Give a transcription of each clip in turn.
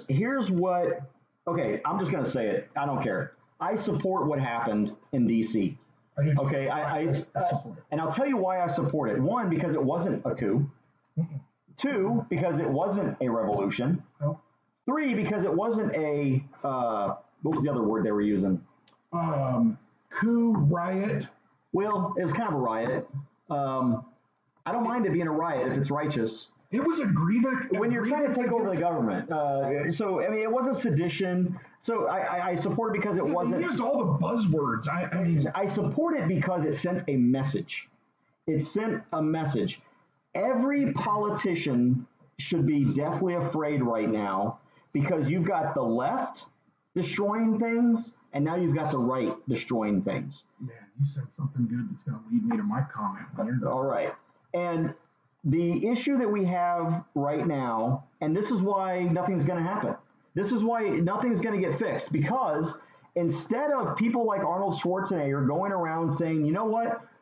Here's what, okay, I'm just going to say it. I don't care. I support what happened in DC. I do too. Okay, I support it. And I'll tell you why I support it. One, because it wasn't a coup. Two, because it wasn't a revolution. No. Three, because it wasn't a, what was the other word they were using? Coup, riot. Well, it was kind of a riot. I don't mind it being a riot if it's righteous. It was a grievance. When you're trying to take over the government. So, I mean, it wasn't sedition. So I support it because it wasn't. They used all the buzzwords. I mean, I support it because it sent a message. It sent a message. Every politician should be deathly afraid right now because you've got the left destroying things, and now you've got the right destroying things. Man, you said something good that's going to lead me to my comment. All right. And the issue that we have right now, and this is why nothing's going to happen. This is why nothing's going to get fixed, because instead of people like Arnold Schwarzenegger going around saying, you know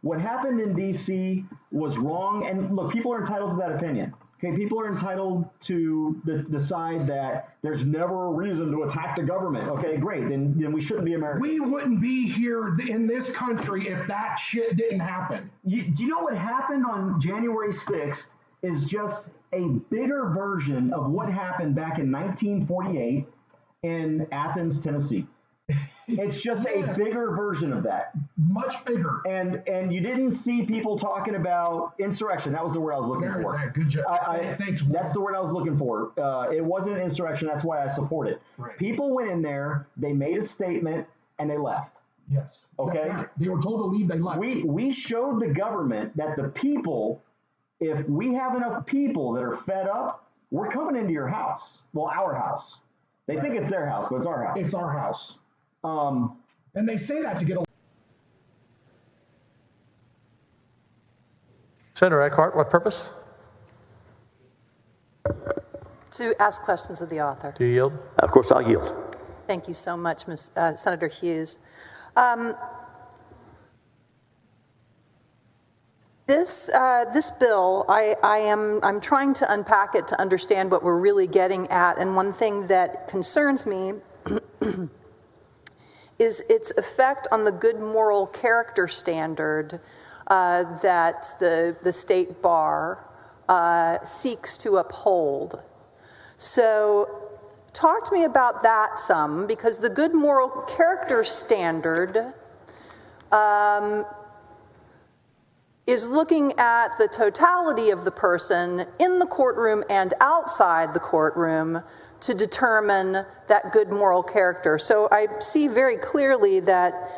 what happened in DC was wrong. And look, people are entitled to that opinion. Okay, people are entitled to decide that there's never a reason to attack the government. Okay, great. Then we shouldn't be Americans. We wouldn't be here in this country if that shit didn't happen. Do you know what happened on January 6th is just a bigger version of what happened back in 1948 in Athens, Tennessee. It's just Yes. a bigger version of that. Much bigger. And you didn't see people talking about insurrection. That was the word I was looking for. Right, good job. Thanks. That's the word I was looking for. It wasn't an insurrection. That's why I support it. Right. People went in there, they made a statement, and they left. Yes. Okay. That's right. They were told to leave. They left. We showed the government that the people, if we have enough people that are fed up, we're coming into your house. Well, our house. They think it's their house, but it's our house. It's our house. And they say that to get a. Senator Eckhart, what purpose? To ask questions of the author. Do you yield? Of course, I'll yield. Thank you so much, Senator Hughes. This bill, I'm trying to unpack it to understand what we're really getting at, and one thing that concerns me is its effect on the good moral character standard that the state bar seeks to uphold. So talk to me about that some, because the good moral character standard is looking at the totality of the person in the courtroom and outside the courtroom to determine that good moral character. So I see very clearly that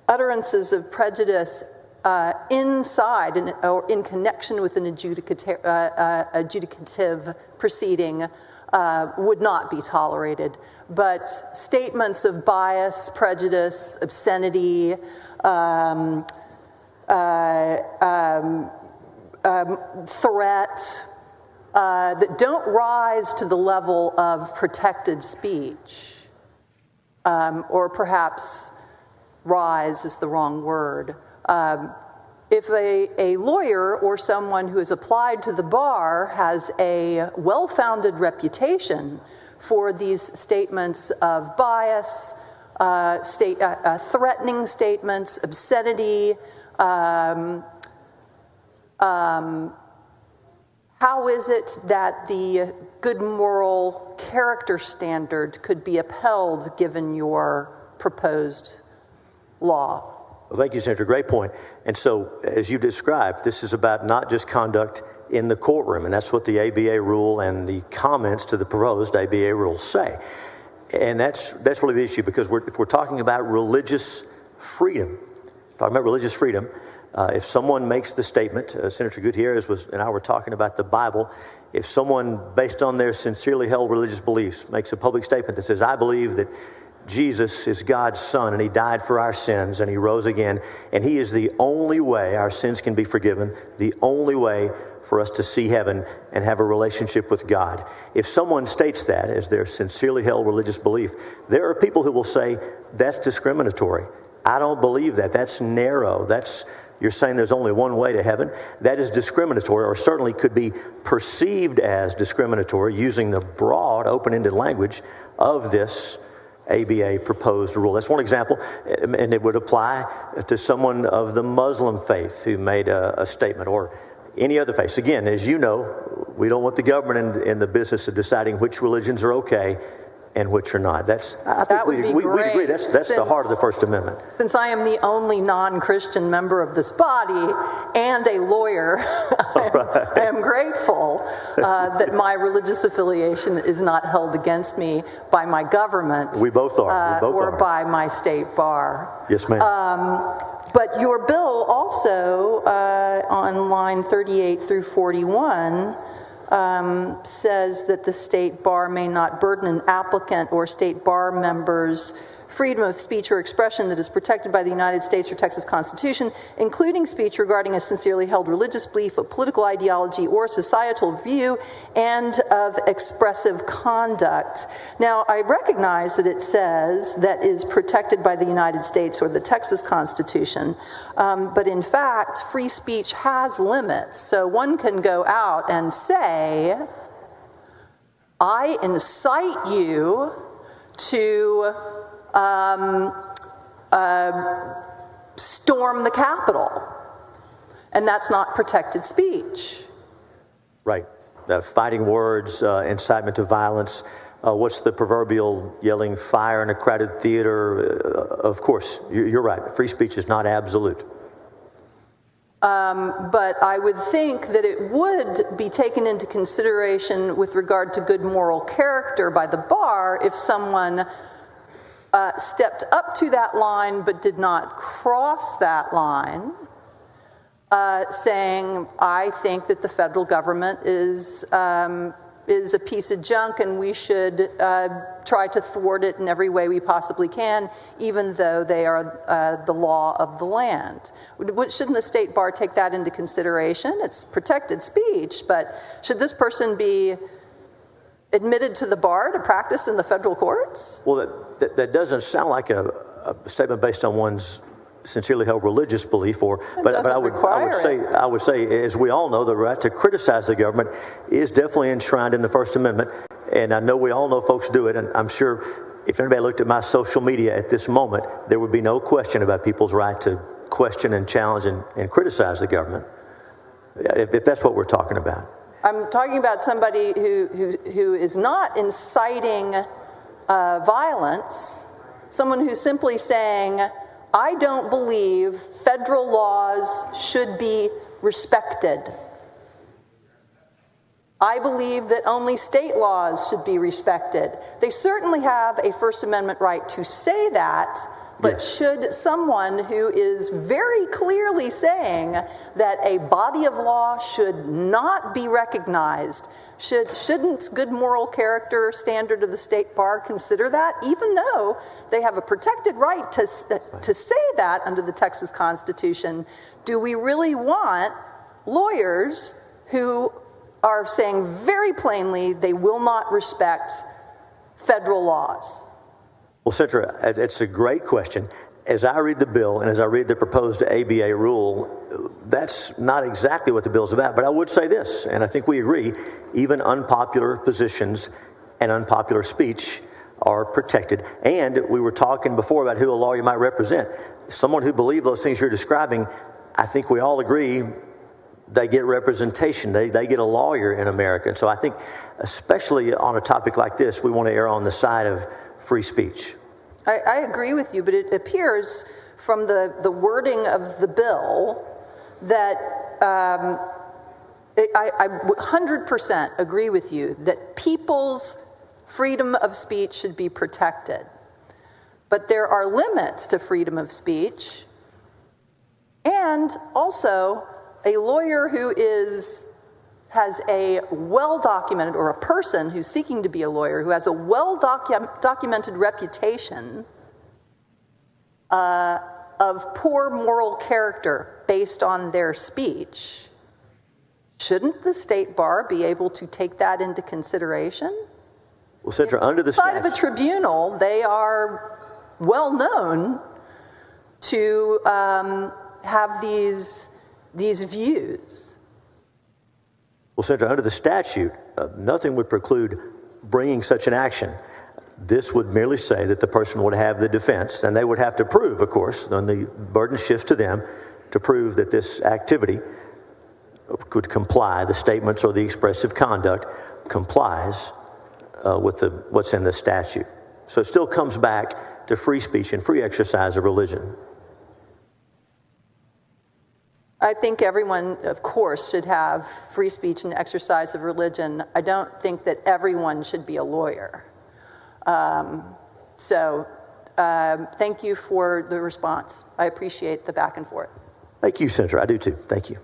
utterances of prejudice inside or in connection with an adjudicative proceeding would not be tolerated. But statements of bias, prejudice, obscenity, threat, that don't rise to the level of protected speech, or perhaps rise is the wrong word. If a lawyer or someone who has applied to the bar has a well-founded reputation for these statements of bias, threatening statements, obscenity, how is it that the good moral character standard could be upheld given your proposed law? Well, thank you, Senator. Great point. And so, as you described, this is about not just conduct in the courtroom, and that's what the ABA rule and the comments to the proposed ABA rule say. And that's really the issue, because if we're talking about religious freedom, if someone makes the statement, Senator Gutierrez and I were talking about the Bible, if someone, based on their sincerely held religious beliefs, makes a public statement that says, I believe that Jesus is God's son and he died for our sins and he rose again, and he is the only way our sins can be forgiven, the only way for us to see heaven and have a relationship with God. If someone states that as their sincerely held religious belief, there are people who will say that's discriminatory. I don't believe that. That's narrow. That's you're saying there's only one way to heaven. That is discriminatory, or certainly could be perceived as discriminatory using the broad, open-ended language of this ABA proposed rule. That's one example, and it would apply to someone of the Muslim faith who made a statement, or any other faith. Again, as you know, we don't want the government in the business of deciding which religions are okay and which are not. I think we agree. That's the heart of the First Amendment. Since I am the only non-Christian member of this body and a lawyer, I am grateful that my religious affiliation is not held against me by my government. We both are. Or by my state bar. Yes, ma'am. But your bill also, on line 38 through 41, says that the state bar may not burden an applicant or state bar member's freedom of speech or expression that is protected by the United States or Texas Constitution, including speech regarding a sincerely held religious belief, a political ideology, or societal view, and of expressive conduct. Now, I recognize that it says that is protected by the United States or the Texas Constitution, but in fact, free speech has limits. So one can go out and say, I incite you to storm the Capitol, and that's not protected speech. Right. Fighting words, incitement to violence. What's the proverbial yelling fire in a crowded theater? Of course, you're right. Free speech is not absolute. But I would think that it would be taken into consideration with regard to good moral character by the bar if someone stepped up to that line but did not cross that line, saying, I think that the federal government is a piece of junk and we should try to thwart it in every way we possibly can, even though they are the law of the land. Shouldn't the state bar take that into consideration? It's protected speech, but should this person be admitted to the bar to practice in the federal courts? Well, that doesn't sound like a statement based on one's sincerely held religious belief, but I would say, as we all know, the right to criticize the government is definitely enshrined in the First Amendment, and I know we all know folks do it, and I'm sure if anybody looked at my social media at this moment, there would be no question about people's right to question and challenge and criticize the government, if that's what we're talking about. I'm talking about somebody who is not inciting violence, someone who's simply saying, I don't believe federal laws should be respected. I believe that only state laws should be respected. They certainly have a First Amendment right to say that, but yes. Should someone who is very clearly saying that a body of law should not be recognized, shouldn't good moral character standard of the state bar consider that, even though they have a protected right to say that under the Texas Constitution? Do we really want lawyers who are saying very plainly they will not respect federal laws? Well, Senator, it's a great question. As I read the bill and as I read the proposed ABA rule, that's not exactly what the bill's about. But I would say this, and I think we agree, even unpopular positions and unpopular speech are protected. And we were talking before about who a lawyer might represent. Someone who believes those things you're describing, I think we all agree they get representation. They get a lawyer in America. And so I think, especially on a topic like this, we want to err on the side of free speech. I agree with you, but it appears from the wording of the bill that I 100% agree with you that people's freedom of speech should be protected. But there are limits to freedom of speech, and also a lawyer who has a well-documented, or a person who's seeking to be a lawyer who has a well-documented reputation of poor moral character based on their speech, shouldn't the state bar be able to take that into consideration? Well, Senator, under the side of a tribunal, they are well known to have these views? Well, Senator, under the statute, nothing would preclude bringing such an action. This would merely say that the person would have the defense, and they would have to prove, of course, then the burden shifts to them to prove that this activity could comply, the statements or the expressive conduct complies with what's in the statute. So it still comes back to free speech and free exercise of religion. I think everyone, of course, should have free speech and exercise of religion. I don't think that everyone should be a lawyer. Thank you for the response. I appreciate the back and forth. Thank you, Senator. I do too. Thank you.